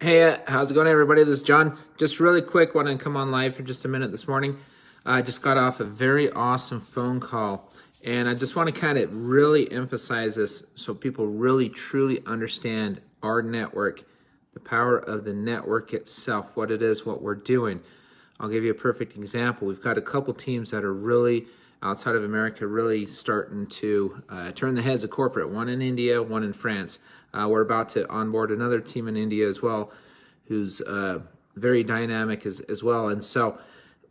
Hey, how's it going, everybody? This is John. Just really quick, want to come on live for just a minute this morning. I just got off a very awesome phone call, and I just want to kind of really emphasize this so people really truly understand our network, the power of the network itself, what it is, what we're doing. I'll give you a perfect example. We've got a couple teams that are really outside of America, really starting to turn the heads of corporate, one in India, one in France. We're about to onboard another team in India as well, who's very dynamic as well. And so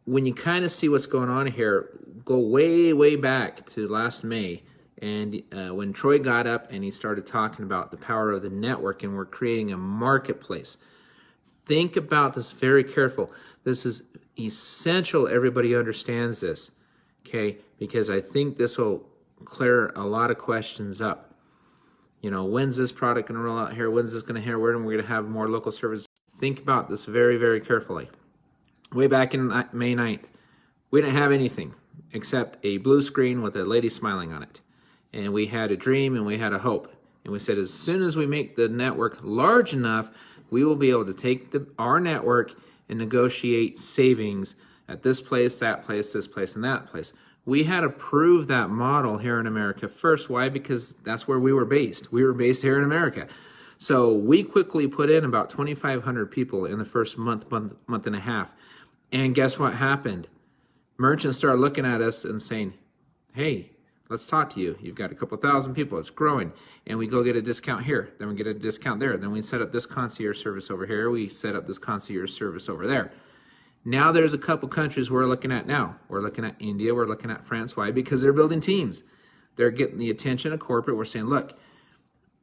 when you kind of see what's going on here, go way back to last May. And when Troy got up and he started talking about the power of the network and we're creating a marketplace. Think about this very careful. This is essential everybody understands this, okay? Because I think this will clear a lot of questions up. You know, when's this product going to roll out here? When's this going to here? Where are we going to have more local services? Think about this very carefully. Way back in May 9th, we didn't have anything except a blue screen with a lady smiling on it. And we had a dream and we had a hope. And we said as soon as we make the network large enough, we will be able to take our network and negotiate savings at this place, that place, this place, and that place. We had to prove that model here in America first. Why? Because that's where we were based. We were based here in America. So we quickly put in about 2,500 people in the first month and a half. And guess what happened? Merchants started looking at us and saying, hey, let's talk to you. You've got a couple thousand people. It's growing. And we go get a discount here. Then we get a discount there. Then we set up this concierge service over here. We set up this concierge service over there. Now there's a couple countries we're looking at now. We're looking at India. We're looking at France. Why? Because they're building teams. They're getting the attention of corporate. We're saying, look,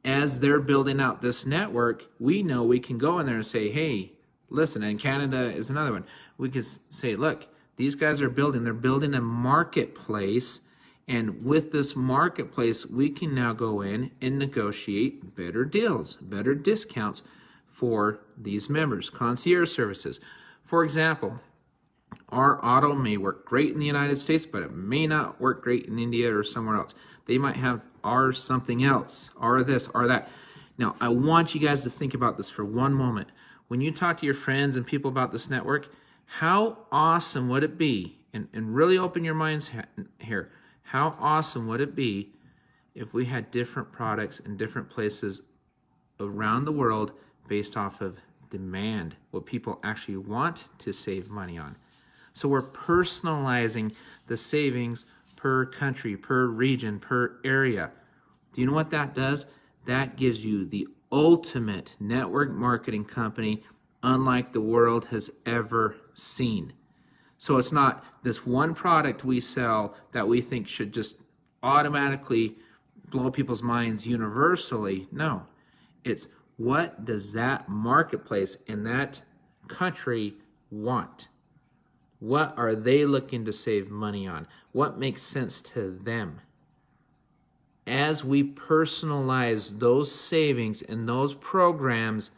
as they're building out this network, we know we can go in there and say, hey, listen, and Canada is another one. We could say, look, these guys are building. They're building a marketplace. And with this marketplace, we can now go in and negotiate better deals, better discounts for these members, concierge services. For example, our auto may work great in the United States, but it may not work great in India or somewhere else. They might have our something else, our this, our that. Now, I want you guys to think about this for one moment. When you talk to your friends and people about this network, how awesome would it be, and really open your minds here, how awesome would it be if we had different products in different places around the world based off of demand, what people actually want to save money on. So we're personalizing the savings per country, per region, per area. Do you know what that does? That gives you the ultimate network marketing company unlike the world has ever seen. So it's not this one product we sell that we think should just automatically blow people's minds universally. No, it's what does that marketplace in that country want? What are they looking to save money on? What makes sense to them? As we personalize those savings and those programs,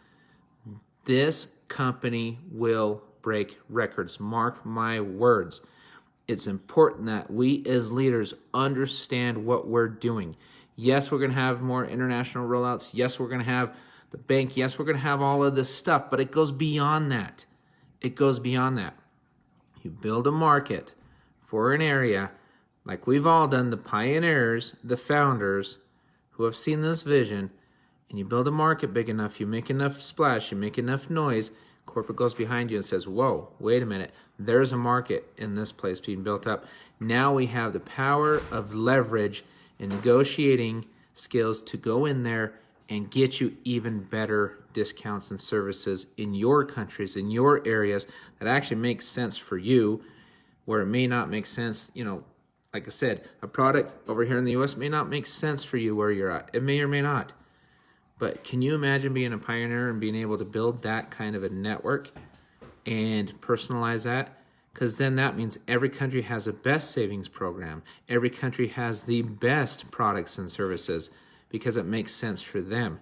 this company will break records. Mark my words. It's important that we as leaders understand what we're doing. Yes, we're going to have more international rollouts. Yes, we're going to have the bank. Yes, we're going to have all of this stuff, but it goes beyond that. It goes beyond that. You build a market for an area like we've all done, the pioneers, the founders who have seen this vision, and you build a market big enough, you make enough splash, you make enough noise, corporate goes behind you and says, whoa, wait a minute, there's a market in this place being built up. Now we have the power of leverage and negotiating skills to go in there and get you even better discounts and services in your countries, in your areas that actually makes sense for you, where it may not make sense. You know, like I said, a product over here in the US may not make sense for you where you're at. It may or may not. But can you imagine being a pioneer and being able to build that kind of a network and personalize that? Because then that means every country has a best savings program. Every country has the best products and services because it makes sense for them.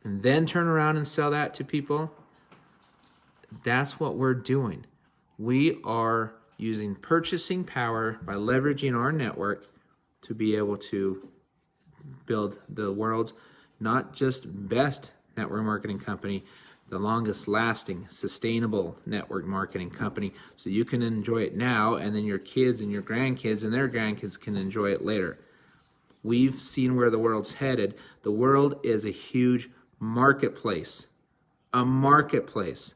And then turn around and sell that to people. That's what we're doing. We are using purchasing power by leveraging our network to be able to build the world's not just best network marketing company, the longest lasting, sustainable network marketing company, so you can enjoy it now, and then your kids and your grandkids and their grandkids can enjoy it later. We've seen where the world's headed. The world is a huge marketplace. A marketplace.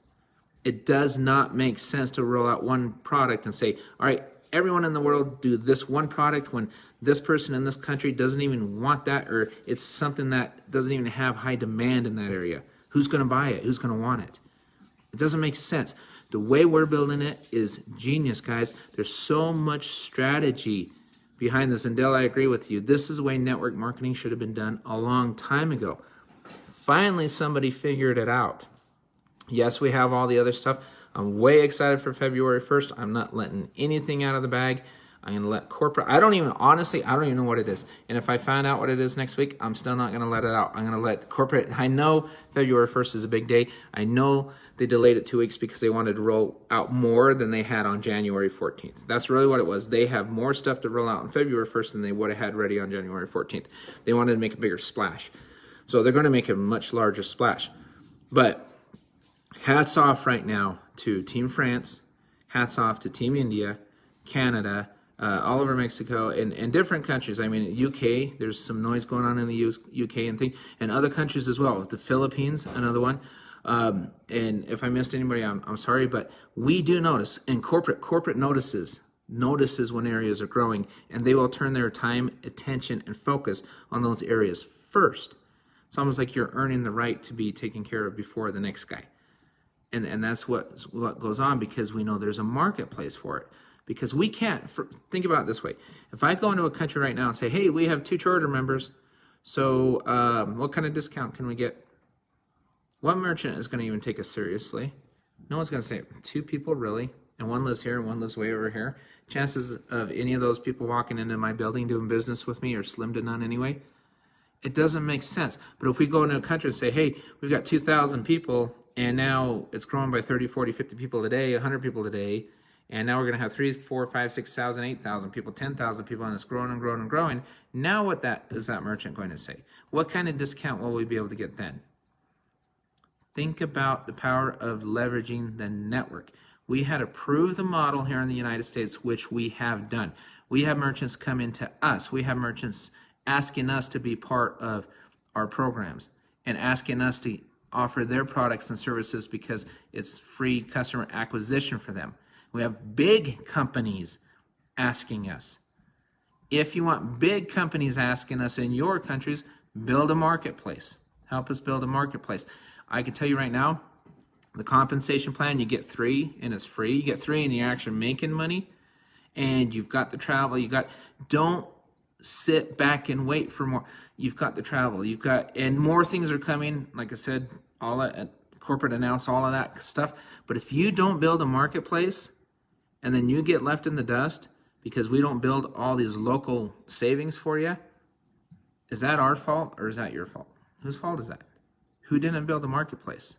It does not make sense to roll out one product and say, all right, everyone in the world do this one product when this person in this country doesn't even want that, or it's something that doesn't even have high demand in that area. Who's going to buy it? Who's going to want it? It doesn't make sense. The way we're building it is genius, guys. There's so much strategy behind this. And Dale, I agree with you. This is the way network marketing should have been done a long time ago. Finally, somebody figured it out. Yes, we have all the other stuff. I'm way excited for February 1st. I'm not letting anything out of the bag. I'm going to let corporate, honestly, I don't even know what it is. And if I find out what it is next week, I'm still not going to let it out. I'm going to let corporate, I know February 1st is a big day. I know they delayed it 2 weeks because they wanted to roll out more than they had on January 14th. That's really what it was. They have more stuff to roll out on February 1st than they would have had ready on January 14th. They wanted to make a bigger splash. So they're going to make a much larger splash. But hats off right now to Team France, hats off to Team India, Canada, all over Mexico, and different countries. I mean, UK, there's some noise going on in the UK and other countries as well. The Philippines, another one. And if I missed anybody, I'm sorry, but we do notice, and corporate notices when areas are growing, and they will turn their time, attention, and focus on those areas first. It's almost like you're earning the right to be taken care of before the next guy. And that's what goes on, because we know there's a marketplace for it. Because we can't, think about it this way. If I go into a country right now and say, hey, we have 2 charter members, so what kind of discount can we get? What merchant is going to even take us seriously? No one's going to say, 2 people really? And one lives here and one lives way over here. Chances of any of those people walking into my building doing business with me are slim to none anyway. It doesn't make sense. But if we go into a country and say, hey, we've got 2,000 people, and now it's growing by 30, 40, 50 people a day, 100 people a day, and now we're going to have 3, 4, 5, 6,000, 8,000 people, 10,000 people, and it's growing and growing and growing. Now what is that merchant going to say? What kind of discount will we be able to get then? Think about the power of leveraging the network. We had to prove the model here in the United States, which we have done. We have merchants come into us. We have merchants asking us to be part of our programs and asking us to offer their products and services because it's free customer acquisition for them. We have big companies asking us. If you want big companies asking us in your countries, build a marketplace. Help us build a marketplace. I can tell you right now, the compensation plan, you get 3 and it's free. You get 3 and you're actually making money. And you've got the travel. Don't sit back and wait for more. You've got the travel. And more things are coming. Like I said, all that corporate announce all of that stuff. But if you don't build a marketplace, and then you get left in the dust because we don't build all these local savings for you, is that our fault or is that your fault? Whose fault is that? Who didn't build the marketplace?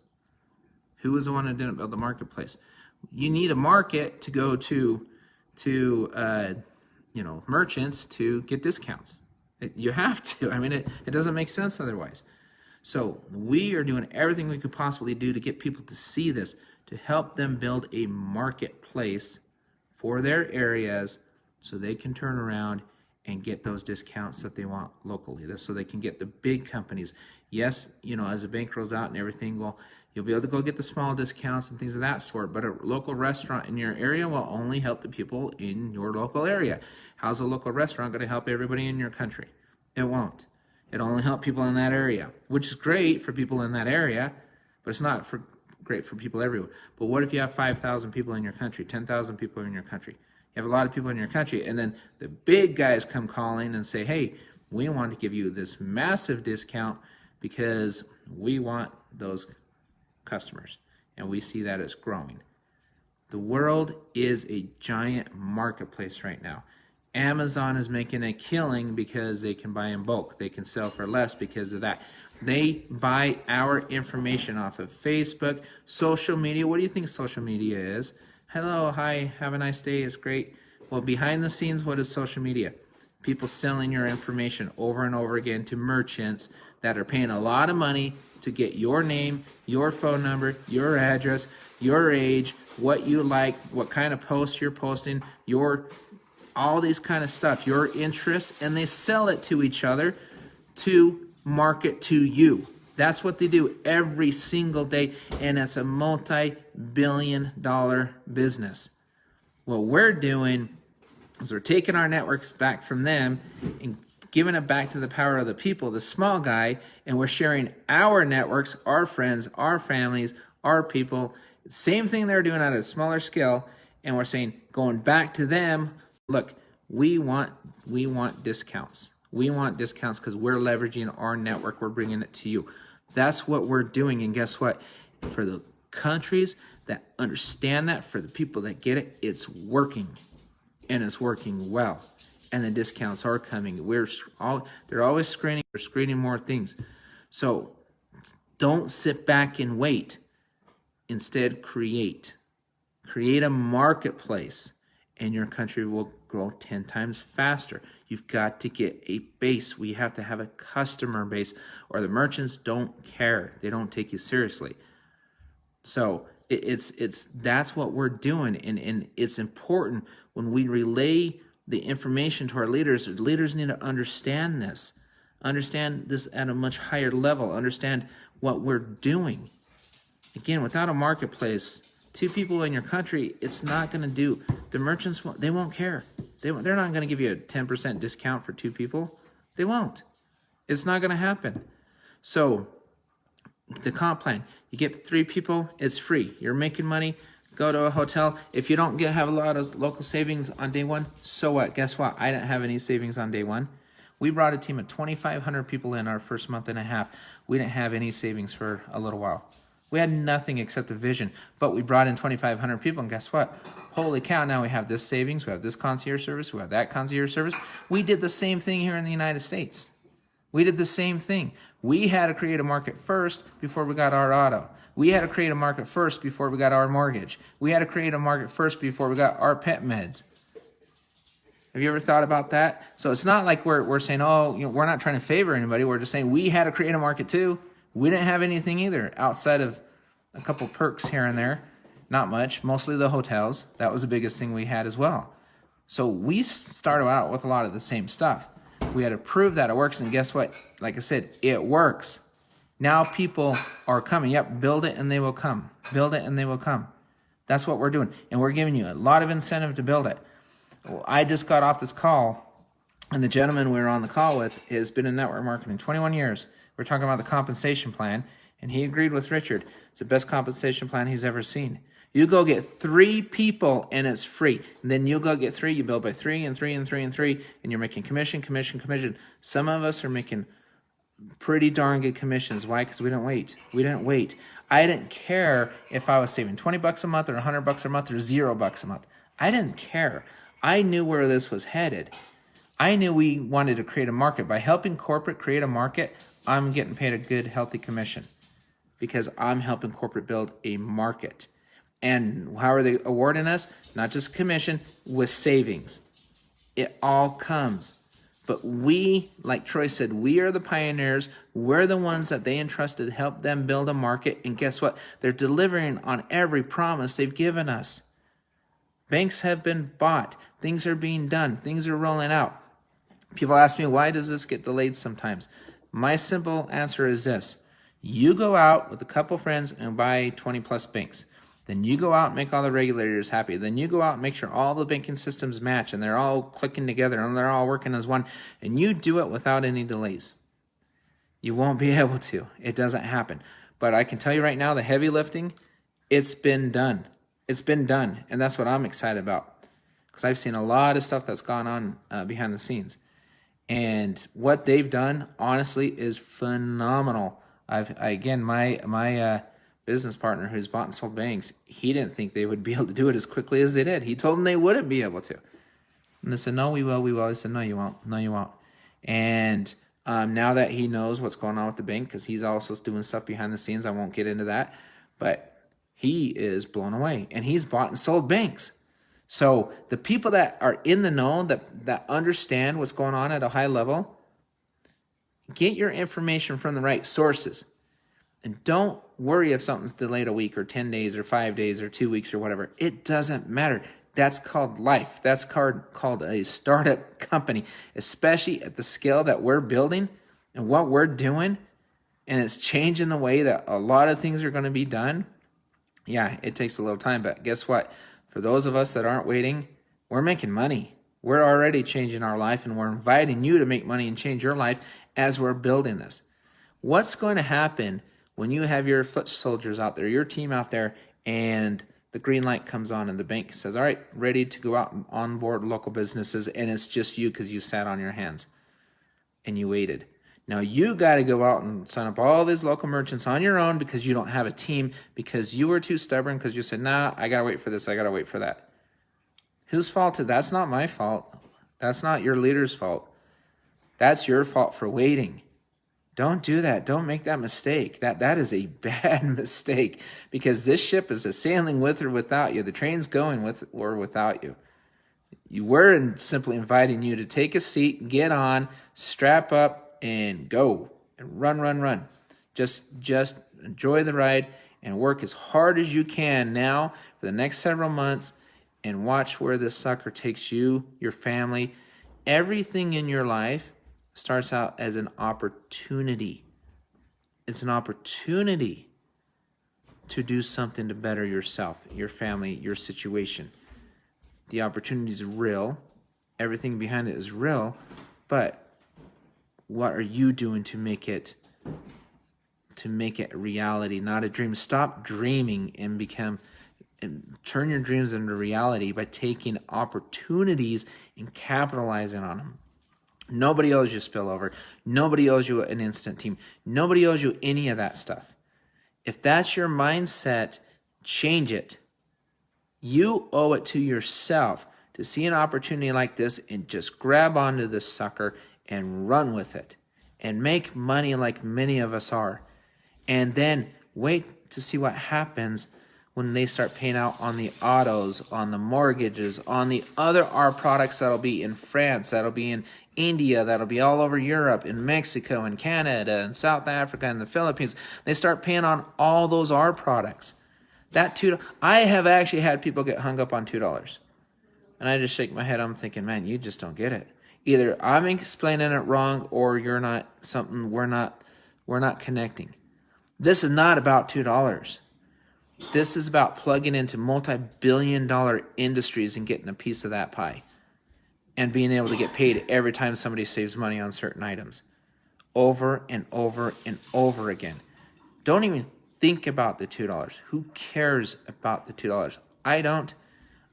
Who was the one who didn't build the marketplace? You need a market to go to merchants to get discounts. You have to. I mean, it doesn't make sense otherwise. So we are doing everything we could possibly do to get people to see this, to help them build a marketplace for their areas so they can turn around and get those discounts that they want locally, so they can get the big companies. Yes, as the bank rolls out and everything, well, you'll be able to go get the small discounts and things of that sort, but a local restaurant in your area will only help the people in your local area. How's a local restaurant going to help everybody in your country? It won't. It'll only help people in that area, which is great for people in that area, but it's not great for people everywhere. But what if you have 5,000 people in your country, 10,000 people in your country? You have a lot of people in your country, and then the big guys come calling and say, hey, we want to give you this massive discount because we want those customers, and we see that as growing. The world is a giant marketplace right now. Amazon is making a killing because they can buy in bulk. They can sell for less because of that. They buy our information off of Facebook, social media. What do you think social media is? Hello, hi, have a nice day, it's great. Well, behind the scenes, what is social media? People selling your information over and over again to merchants that are paying a lot of money to get your name, your phone number, your address, your age, what you like, what kind of posts you're posting, all these kind of stuff, your interests, and they sell it to each other to market to you. That's what they do every single day, and it's a multi-billion-dollar business. What we're doing is we're taking our networks back from them and giving it back to the power of the people, the small guy, and we're sharing our networks, our friends, our families, our people. Same thing they're doing at a smaller scale, and we're saying, going back to them, look, we want discounts. We want discounts because we're leveraging our network. We're bringing it to you. That's what we're doing. And guess what? For the countries that understand that, for the people that get it, it's working. And it's working well. And the discounts are coming. They're always screening. We're screening more things. So don't sit back and wait. Instead, create. Create a marketplace, and your country will grow 10 times faster. You've got to get a base. We have to have a customer base, or the merchants don't care. They don't take you seriously. So that's what we're doing, and it's important when we relay the information to our leaders. The leaders need to understand this at a much higher level, understand what we're doing. Again, without a marketplace, two people in your country, it's not going to do. The merchants, they won't care. They're not going to give you a 10% discount for two people. They won't. It's not going to happen. So the comp plan, you get 3 people, it's free. You're making money. Go to a hotel. If you don't have a lot of local savings on day one, so what? Guess what? I didn't have any savings on day one. We brought a team of 2,500 people in our first month and a half. We didn't have any savings for a little while. We had nothing except a vision, but we brought in 2,500 people, and guess what? Holy cow, now we have this savings, we have this concierge service, we have that concierge service. We did the same thing here in the United States. We did the same thing. We had to create a market first before we got our auto. We had to create a market first before we got our mortgage. We had to create a market first before we got our pet meds. Have you ever thought about that? So it's not like we're saying, we're not trying to favor anybody. We're just saying we had to create a market too. We didn't have anything either outside of a couple perks here and there. Not much, mostly the hotels. That was the biggest thing we had as well. So we started out with a lot of the same stuff. We had to prove that it works, and guess what? Like I said, it works. Now people are coming. Yep, build it and they will come. Build it and they will come. That's what we're doing, and we're giving you a lot of incentive to build it. I just got off this call, and the gentleman we were on the call with has been in network marketing 21 years. We're talking about the compensation plan, and he agreed with Richard. It's the best compensation plan he's ever seen. You go get 3 people, and it's free. And then you go get 3, you build by 3 and 3 and 3 and 3, and you're making commission. Some of us are making pretty darn good commissions. Why? Because we didn't wait. I didn't care if I was saving $20 a month or $100 a month or $0 a month. I didn't care. I knew where this was headed. I knew we wanted to create a market. By helping corporate create a market, I'm getting paid a good, healthy commission because I'm helping corporate build a market. And how are they awarding us? Not just commission, with savings. It all comes. But we, like Troy said, we are the pioneers. We're the ones that they entrusted to help them build a market. And guess what? They're delivering on every promise they've given us. Banks have been bought. Things are being done. Things are rolling out. People ask me, why does this get delayed sometimes? My simple answer is this. You go out with a couple friends and buy 20 plus banks. Then you go out and make all the regulators happy. Then you go out and make sure all the banking systems match and they're all clicking together and they're all working as one. And you do it without any delays. You won't be able to. It doesn't happen. But I can tell you right now, the heavy lifting, it's been done. It's been done. And that's what I'm excited about. Because I've seen a lot of stuff that's gone on behind the scenes. And what they've done, honestly, is phenomenal. My business partner who's bought and sold banks, he didn't think they would be able to do it as quickly as they did. He told them they wouldn't be able to. And they said, no, we will. I said, no, you won't. No, you won't. And now that he knows what's going on with the bank, because he's also doing stuff behind the scenes, I won't get into that, but he is blown away. And he's bought and sold banks. So the people that are in the know, that understand what's going on at a high level, Get your information from the right sources. And don't worry if something's delayed a week or 10 days or 5 days or 2 weeks or whatever. It doesn't matter. That's called life. That's called a startup company, especially at the scale that we're building and what we're doing. And it's changing the way that a lot of things are going to be done. Yeah, it takes a little time, but guess what? For those of us that aren't waiting, we're making money. We're already changing our life, and we're inviting you to make money and change your life as we're building this. What's going to happen when you have your foot soldiers out there, your team out there, and the green light comes on and the bank says, all right, ready to go out and onboard local businesses, and it's just you because you sat on your hands and you waited. Now you got to go out and sign up all these local merchants on your own because you don't have a team, because you were too stubborn, because you said, nah, I got to wait for this, I got to wait for that. Whose fault is that? That's not my fault. That's not your leader's fault. That's your fault for waiting. Don't do that. Don't make that mistake. That is a bad mistake, because this ship is sailing with or without you. The train's going with or without you. We're simply inviting you to take a seat, get on, strap up, and go. And run. Just enjoy the ride and work as hard as you can now for the next several months, and watch where this sucker takes you, your family. Everything in your life starts out as an opportunity. It's an opportunity to do something to better yourself, your family, your situation. The opportunity is real. Everything behind it is real. But what are you doing to make it reality, not a dream? Stop dreaming and turn your dreams into reality by taking opportunities and capitalizing on them. Nobody owes you spillover. Nobody owes you an instant team. Nobody owes you any of that stuff. If that's your mindset, change it. You owe it to yourself to see an opportunity like this and just grab onto this sucker and run with it and make money like many of us are. And then wait to see what happens when they start paying out on the autos, on the mortgages, on the other R products that'll be in France, that'll be in India, that'll be all over Europe, in Mexico, and Canada, and South Africa, and the Philippines. They start paying on all those R products. I have actually had people get hung up on $2. And I just shake my head. I'm thinking, man, you just don't get it. Either I'm explaining it wrong, or you're not we're not connecting. This is not about $2. This is about plugging into multi-billion-dollar industries and getting a piece of that pie and being able to get paid every time somebody saves money on certain items over and over and over again. Don't even think about the $2. Who cares about the $2? I don't.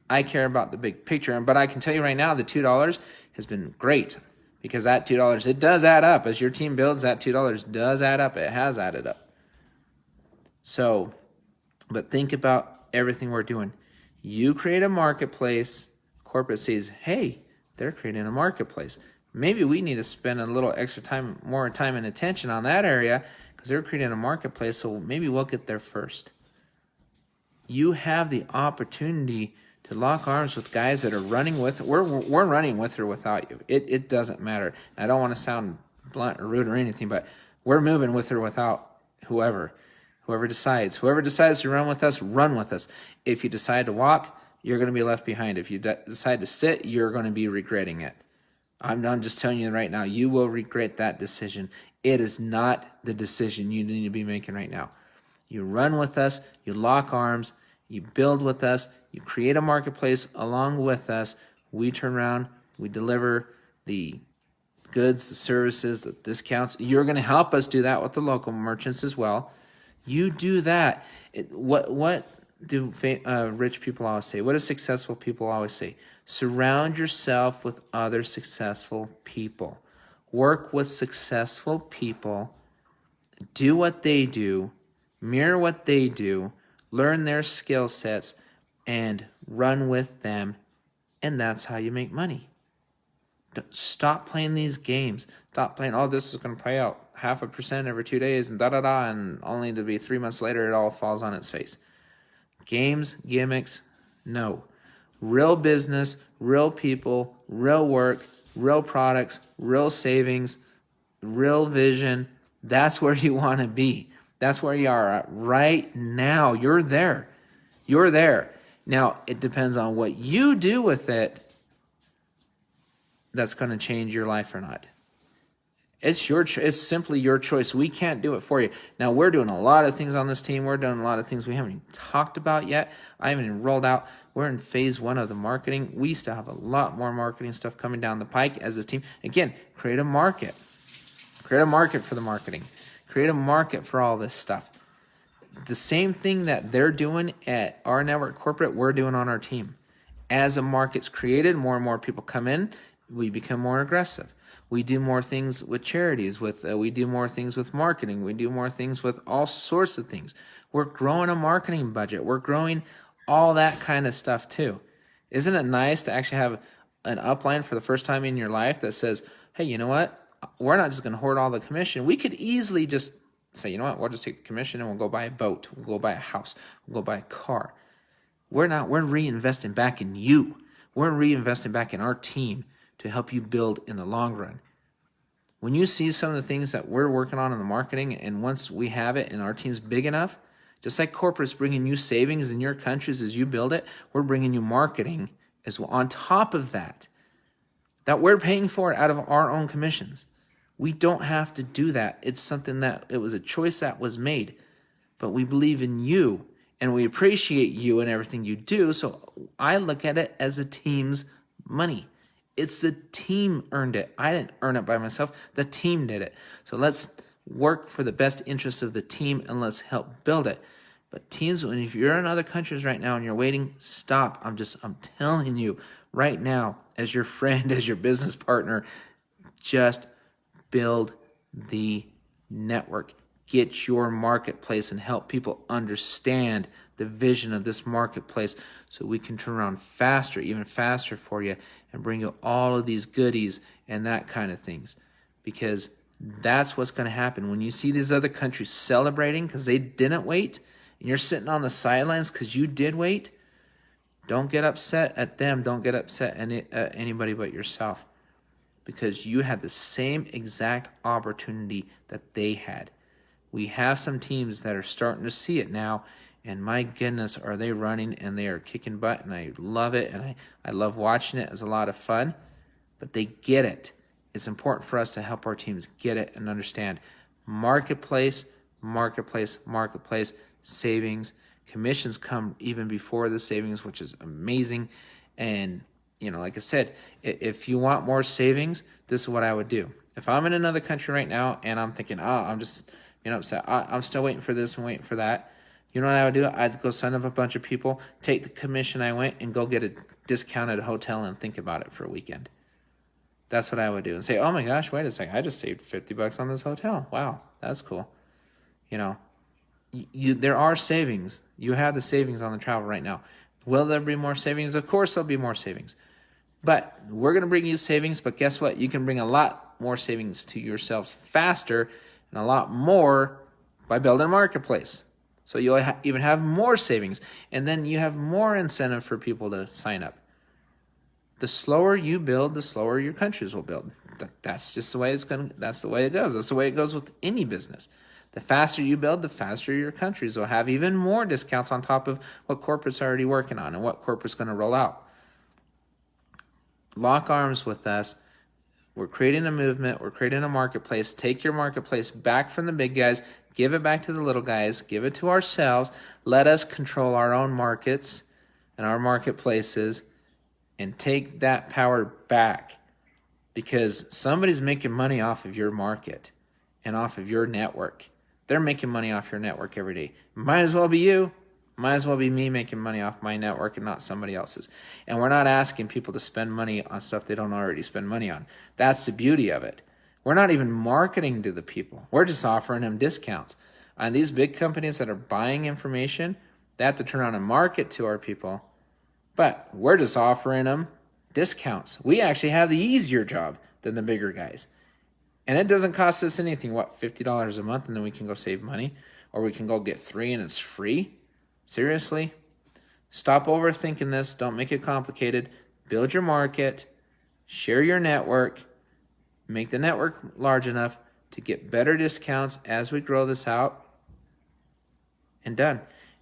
I care about the big picture. But I can tell you right now, the $2 has been great, because that $2, it does add up. As your team builds, that $2 does add up. It has added up. So, but think about everything we're doing. You create a marketplace. Corporate says, hey, they're creating a marketplace. Maybe we need to spend a little extra time, more time and attention on that area, because they're creating a marketplace, so maybe we'll get there first. You have the opportunity to lock arms with guys that are running with, we're running with or without you. It doesn't matter. I don't want to sound blunt or rude or anything, but we're moving with or without whoever decides. Whoever decides to run with us. If you decide to walk, you're going to be left behind. If you decide to sit, you're going to be regretting it. I'm just telling you right now, you will regret that decision. It is not the decision you need to be making right now. You run with us, you lock arms, you build with us, you create a marketplace along with us. We turn around, we deliver the goods, the services, the discounts. You're going to help us do that with the local merchants as well. You do that. What do rich people always say? What do successful people always say? Surround yourself with other successful people. Work with successful people. Do what they do. Mirror what they do. Learn their skill sets and run with them. And that's how you make money. Stop playing these games. Stop playing, oh, this is going to pay out 0.5% every 2 days and da-da-da, and only to be 3 months later it all falls on its face. Games, gimmicks, no. Real business, real people, real work, real products, real savings, real vision, that's where you want to be. That's where you are at right now. You're there. You're there. Now, it depends on what you do with it that's going to change your life or not. It's simply your choice. We can't do it for you. Now, we're doing a lot of things on this team. We're doing a lot of things we haven't even talked about yet. I haven't even rolled out. We're in phase 1 of the marketing. We still have a lot more marketing stuff coming down the pike as this team. Again, create a market. Create a market for the marketing. Create a market for all this stuff. The same thing that they're doing at rNetwork Corporate, we're doing on our team. As a market's created, more and more people come in, we become more aggressive. We do more things with charities, we do more things with marketing, we do more things with all sorts of things. We're growing a marketing budget. We're growing all that kind of stuff too. Isn't it nice to actually have an upline for the first time in your life that says, hey, you know what? We're not just going to hoard all the commission. We could easily just say, you know what? We'll just take the commission and we'll go buy a boat. We'll go buy a house. We'll go buy a car. We're reinvesting back in you. We're reinvesting back in our team to help you build in the long run. When you see some of the things that we're working on in the marketing, and once we have it and our team's big enough, just like corporate's bringing you savings in your countries as you build it, we're bringing you marketing as well on top of that we're paying for it out of our own commissions. We don't have to do that. It's something that it was a choice that was made, but we believe in you and we appreciate you and everything you do. So I look at it as a team's money. It's the team earned it. I didn't earn it by myself. The team did it. So let's work for the best interests of the team and let's help build it. But teams, if you're in other countries right now and you're waiting, stop. I'm telling you right now, as your friend, as your business partner, just build the network. Get your marketplace and help people understand the vision of this marketplace so we can turn around faster, even faster for you, and bring you all of these goodies and that kind of things. Because that's what's going to happen. When you see these other countries celebrating because they didn't wait, and you're sitting on the sidelines because you did wait, don't get upset at them. Don't get upset at anybody but yourself, because you had the same exact opportunity that they had. We have some teams that are starting to see it now, and my goodness, are they running and they are kicking butt, and I love it, and I love watching it. It's a lot of fun, but they get it. It's important for us to help our teams get it and understand marketplace, marketplace, marketplace, savings. Commissions come even before the savings, which is amazing. And, like I said, if you want more savings, this is what I would do. If I'm in another country right now and I'm thinking, I'm just, upset, I'm still waiting for this and waiting for that, you know what I would do? I'd go sign up a bunch of people, take the commission I went, and go get a discounted hotel and think about it for a weekend. That's what I would do. And say, oh my gosh, wait a second, I just saved $50 on this hotel. Wow, that's cool. There are savings. You have the savings on the travel right now. Will there be more savings? Of course there'll be more savings. But we're going to bring you savings, but guess what? You can bring a lot more savings to yourselves faster and a lot more by building a marketplace. So you'll even have more savings, and then you have more incentive for people to sign up. The slower you build, the slower your countries will build. That's just the way that's the way it goes. That's the way it goes with any business. The faster you build, the faster your countries will have even more discounts on top of what corporate's already working on and what corporate's going to roll out. Lock arms with us. We're creating a movement. We're creating a marketplace. Take your marketplace back from the big guys. Give it back to the little guys. Give it to ourselves. Let us control our own markets and our marketplaces and take that power back, because somebody's making money off of your market and off of your network. They're making money off your network every day. Might as well be you. Might as well be me making money off my network and not somebody else's. And we're not asking people to spend money on stuff they don't already spend money on. That's the beauty of it. We're not even marketing to the people. We're just offering them discounts. And these big companies that are buying information, they have to turn on and market to our people. But we're just offering them discounts. We actually have the easier job than the bigger guys. And it doesn't cost us anything, $50 a month, and then we can go save money, or we can go get 3 and it's free. Seriously? Stop overthinking this. Don't make it complicated. Build your market, share your network, make the network large enough, to get better discounts as we grow this out, and done.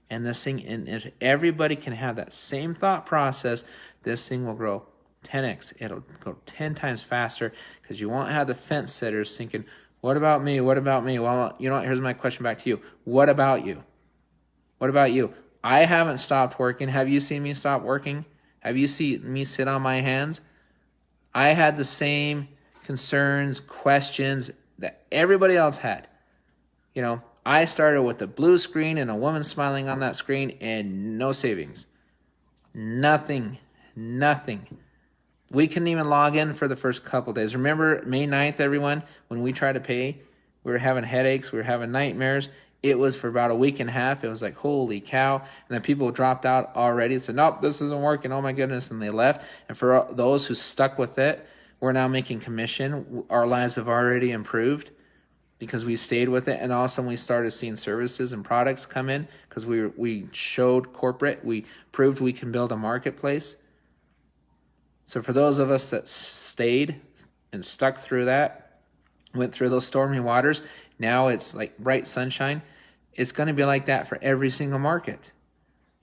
And this thing, and if everybody can have that same thought process, this thing will grow 10x. It'll go 10 times faster because you won't have the fence sitters thinking, what about me? What about me? Well, you know what? Here's my question back to you. What about you? What about you? I haven't stopped working. Have you seen me stop working? Have you seen me sit on my hands? I had the same concerns, questions that everybody else had. You know, I started with a blue screen and a woman smiling on that screen and no savings. Nothing. We couldn't even log in for the first couple days. Remember May 9th, everyone, when we tried to pay, we were having headaches, we were having nightmares. It was for about a week and a half. It was like, holy cow. And then people dropped out already and said, nope, this isn't working. Oh my goodness. And they left. And for those who stuck with it, we're now making commission. Our lives have already improved because we stayed with it. And all of a sudden we started seeing services and products come in because we showed corporate, we proved we can build a marketplace. So for those of us that stayed and stuck through that, went through those stormy waters, now it's like bright sunshine. It's going to be like that for every single market.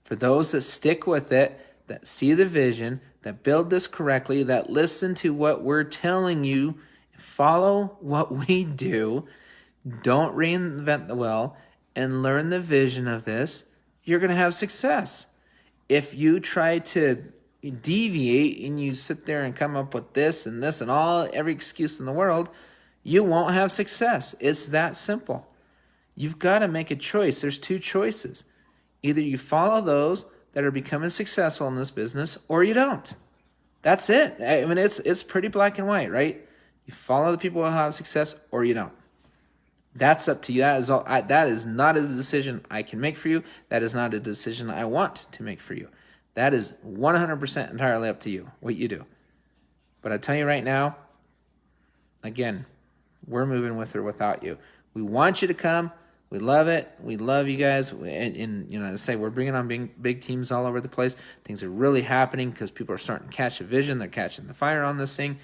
For those that stick with it, that see the vision, that build this correctly, that listen to what we're telling you, follow what we do, don't reinvent the wheel, and learn the vision of this, you're going to have success. If you try to deviate and you sit there and come up with this and every excuse in the world, you won't have success. It's that simple. You've got to make a choice. There's two choices. Either you follow those that are becoming successful in this business or you don't. That's it. I mean, it's pretty black and white, right? You follow the people who have success or you don't. That's up to you. That is not a decision I can make for you. That is not a decision I want to make for you. That is 100% entirely up to you, what you do. But I tell you right now, again, we're moving with or without you. We want you to come. We love it. We love you guys. And you know, as I say, we're bringing on big teams all over the place. Things are really happening because people are starting to catch a vision. They're catching the fire on this thing.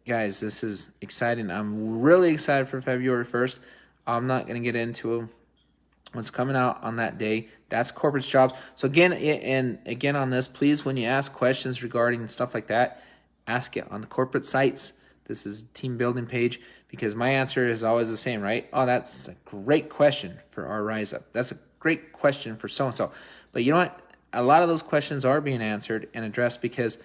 Guys, this is exciting. I'm really excited for February 1st. I'm not going to get into what's coming out on that day. That's corporate jobs. So again on this, please, when you ask questions regarding stuff like that, ask it on the corporate sites. This is team building page, because my answer is always the same, right? Oh, that's a great question for our Rise Up. That's a great question for so-and-so. But you know what? A lot of those questions are being answered and addressed because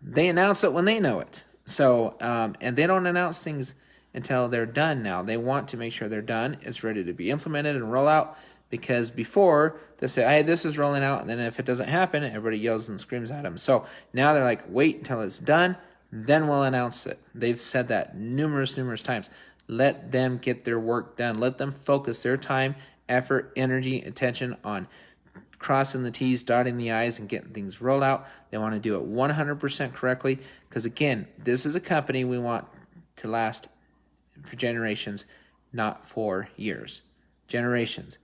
they announce it when they know it. So, and they don't announce things until they're done now. They want to make sure they're done. It's ready to be implemented and roll out, because before they say, hey, this is rolling out. And then if it doesn't happen, everybody yells and screams at them. So now they're like, wait until it's done. Then we'll announce it. They've said that numerous times. Let them get their work done. Let them focus their time, effort, energy, attention on crossing the T's, dotting the I's, and getting things rolled out. They want to do it 100% correctly because, again, this is a company we want to last for generations, not for years. Generations.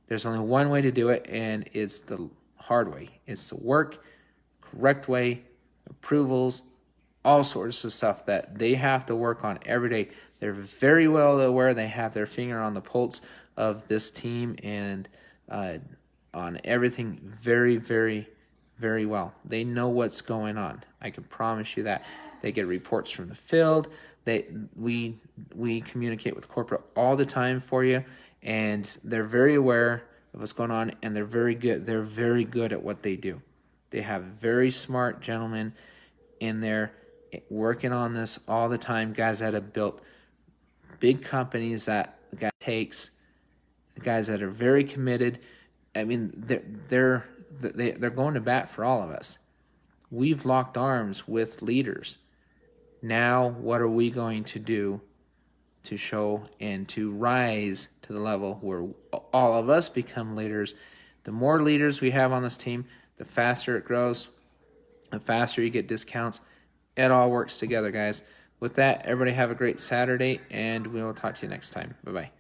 There's only one way to do it, and it's the hard way. It's the work, correct way, approvals, all sorts of stuff that they have to work on every day. They're very well aware. They have their finger on the pulse of this team and on everything very, very, very well. They know what's going on. I can promise you that. They get reports from the field. We communicate with corporate all the time for you, and they're very aware of what's going on, and they're very good. They're very good at what they do. They have very smart gentlemen in there working on this all the time, guys that have built big companies that the guy takes, guys that are very committed. I mean, they're going to bat for all of us. We've locked arms with leaders. Now, what are we going to do to show and to rise to the level where all of us become leaders? The more leaders we have on this team, the faster it grows, the faster you get discounts. It all works together, guys. With that, everybody have a great Saturday, and we will talk to you next time. Bye-bye.